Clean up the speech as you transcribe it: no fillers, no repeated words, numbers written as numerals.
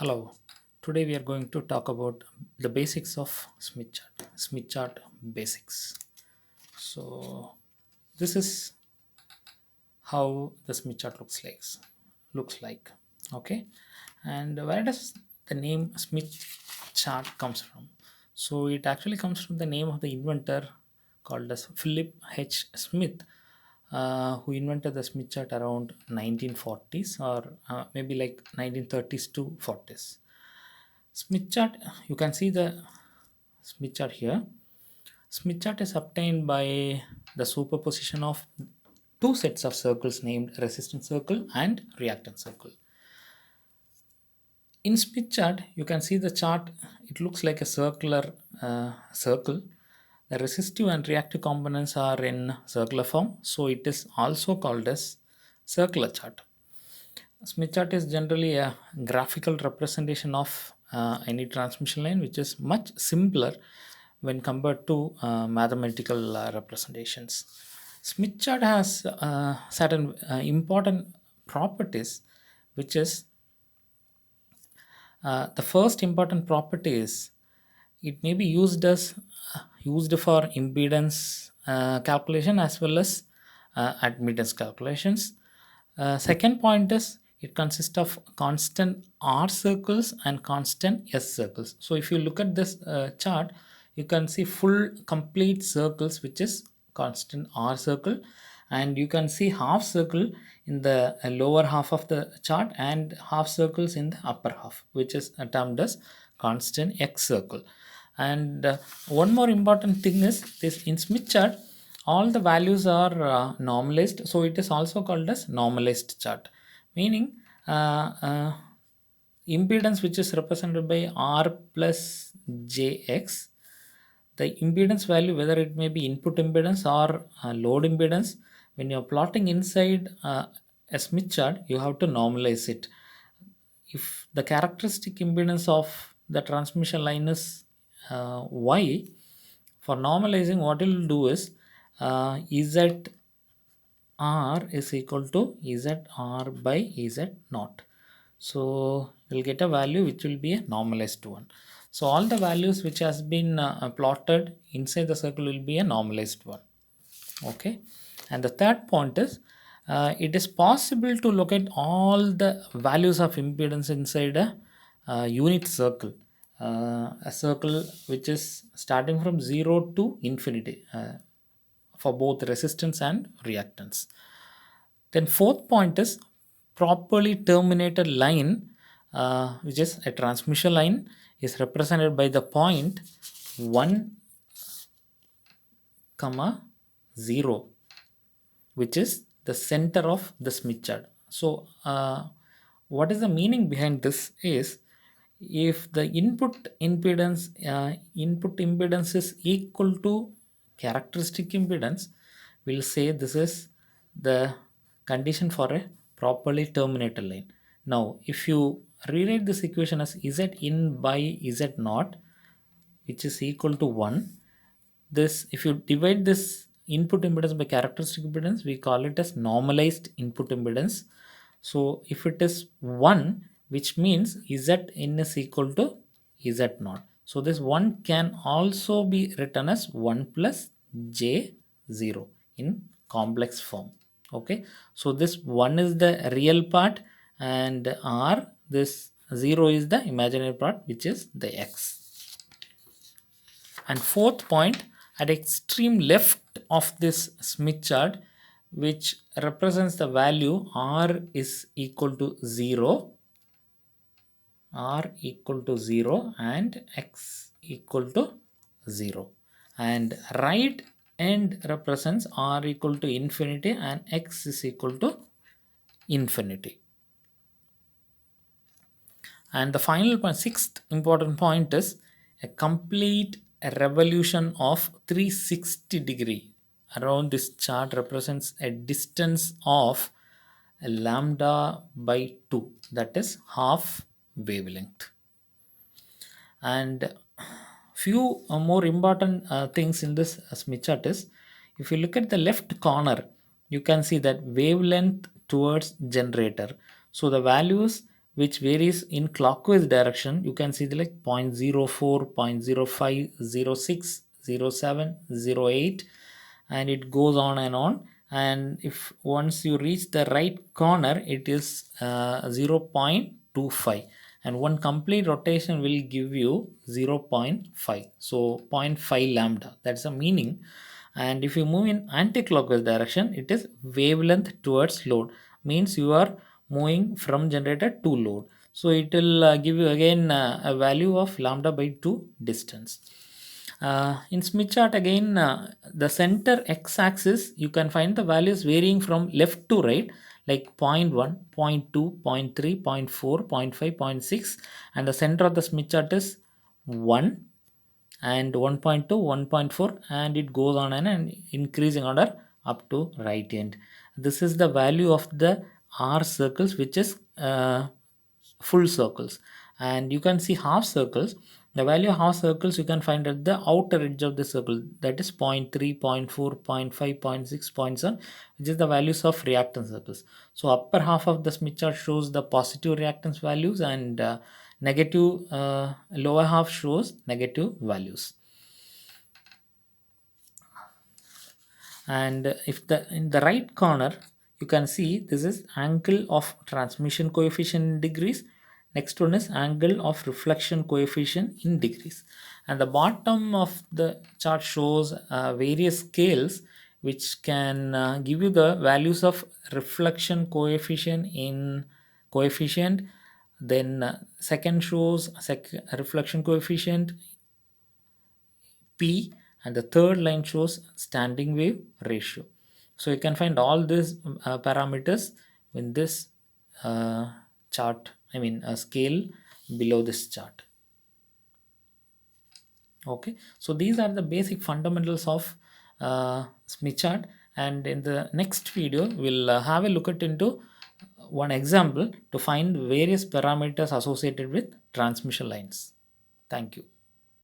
Hello. Today we are going to talk about the basics of Smith chart. Smith chart basics. So this is how the Smith chart looks like. Okay. And where does the name Smith chart comes from? So it actually comes from the name of the inventor called as Philip H. Smith, who invented the Smith chart around 1940s or maybe like 1930s to 40s. Smith chart, you can see the Smith chart here. Smith chart is obtained by the superposition of two sets of circles named resistance circle and reactance circle. In Smith chart, you can see the chart, it looks like a circular circle. The resistive and reactive components are in circular form, so it is also called as circular chart. Smith chart is generally a graphical representation of any transmission line, which is much simpler when compared to mathematical representations. Smith chart has certain important properties, which is the first important property is it may be used for impedance calculation as well as admittance calculations. Second point is it consists of constant R circles and constant S circles. So if you look at this chart, you can see full complete circles, which is constant R circle, and you can see half circle in the lower half of the chart and half circles in the upper half, which is termed as constant X circle. And one more important thing is this: in Smith chart all the values are normalized, so it is also called as normalized chart, meaning impedance which is represented by R plus jx, the impedance value, whether it may be input impedance or load impedance, when you're plotting inside a Smith chart, you have to normalize it. If the characteristic impedance of the transmission line is y, for normalizing what it will do is z r is equal to zr by z naught. So you'll get a value which will be a normalized one. So all the values which has been plotted inside the circle will be a normalized one. Okay. And the third point is it is possible to locate all the values of impedance inside a unit circle. A circle which is starting from 0 to infinity for both resistance and reactance. Then fourth point is properly terminated line, which is a transmission line, is represented by the point 1 comma 0, which is the center of the Smith chart. So what is the meaning behind this is, if the input impedance is equal to characteristic impedance, we'll say this is the condition for a properly terminated line. Now if you rewrite this equation as z in by z naught, which is equal to 1, this, if you divide this input impedance by characteristic impedance, we call it as normalized input impedance. So if it is 1, which means z in is equal to z naught, so this 1 can also be written as 1 plus j 0 in complex form. Okay, so this 1 is the real part and r, this 0 is the imaginary part, which is the x. And fourth point, at extreme left of this Smith chart, which represents the value r is equal to 0, and x equal to 0, and right end represents r equal to infinity and x is equal to infinity. And the final point, sixth important point, is a complete revolution of 360-degree around this chart represents a distance of lambda by 2, that is half wavelength. And few more important things in this Smith chart is, if you look at the left corner, you can see that wavelength towards generator. So the values which varies in clockwise direction. You can see the like 0.04, 0.05, 0.06, 0.07, 0.8, and it goes on and on. And if once you reach the right corner, it is 0.25, and one complete rotation will give you 0.5, so zero point 0.5 lambda, that's the meaning. And if you move in anti-clockwise direction, it is wavelength towards load, means you are moving from generator to load, so it will give you again a value of lambda by 2 distance. In Smith chart again, the center x-axis, you can find the values varying from left to right, like 0. 0.1, 0. 0.2, 0. 0.3, 0. 0.4, 0. 0.5, 0.6, and the center of the Smith chart is 1, and 1.2, 1.4, and it goes on and increasing order up to right end. This is the value of the R circles, which is full circles. And you can see half circles. The value of half circles you can find at the outer edge of the circle, that is 0.3, 0.4, 0.5, 0.6, 0.7, which is the values of reactance circles. So upper half of the Smith chart shows the positive reactance values, and negative lower half shows negative values. And if the in the right corner, you can see this is angle of transmission coefficient in degrees, next one is angle of reflection coefficient in degrees, and the bottom of the chart shows various scales which can give you the values of reflection coefficient in coefficient. Then second shows reflection coefficient P, and the third line shows standing wave ratio. So you can find all these parameters in this chart, I mean a scale below this chart. Okay, so these are the basic fundamentals of Smith chart, and in the next video we'll have a look at into one example to find various parameters associated with transmission lines. Thank you.